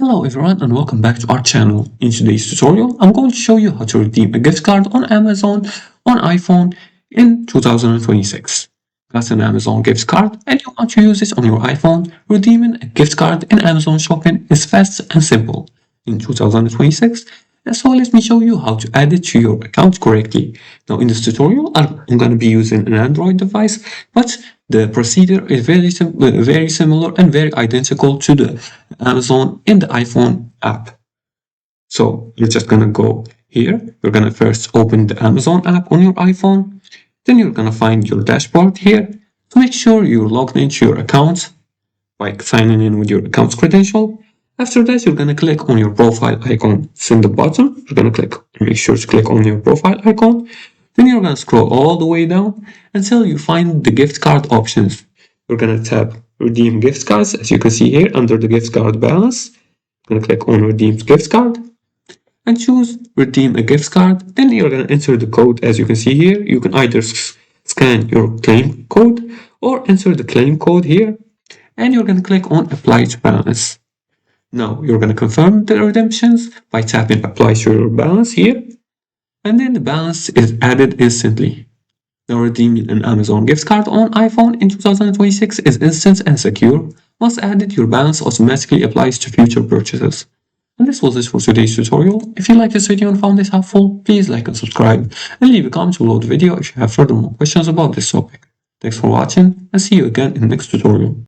Hello everyone and welcome back to our channel. In today's tutorial, I'm going to show you how to redeem a gift card on Amazon on iPhone in 2026. Got an Amazon gift card and you want to use it on your iPhone? Redeeming a gift card in Amazon shopping is fast and simple in 2026. So let me show you how to add it to your account correctly. Now in this tutorial, I'm going to be using an Android device, but the procedure is very similar and very identical to the Amazon in the iPhone app. So you're just gonna go here. You're gonna first open the Amazon app on your iPhone. Then you're gonna find your dashboard here to make sure you're logged into your account by signing in with your account's credential. After that, you're gonna click on your profile icon. It's in the bottom. You're gonna make sure to click on your profile icon. Then you're gonna scroll all the way down until you find the gift card options. You're gonna tap redeem gift cards, as you can see here under the gift card balance. You're gonna click on redeem gift card and choose redeem a gift card. Then you're gonna enter the code, as you can see here. You can either scan your claim code or enter the claim code here, and you're gonna click on apply to balance. Now you're gonna confirm the redemptions by tapping apply to your balance here, and then the balance is added instantly. Now redeeming an Amazon gift card on iPhone in 2026 is instant and secure. Once added, your balance automatically applies to future purchases. And this was it for today's tutorial. If you liked this video and found this helpful, please like and subscribe, and leave a comment below the video if you have further more questions about this topic. Thanks for watching, and see you again in the next tutorial.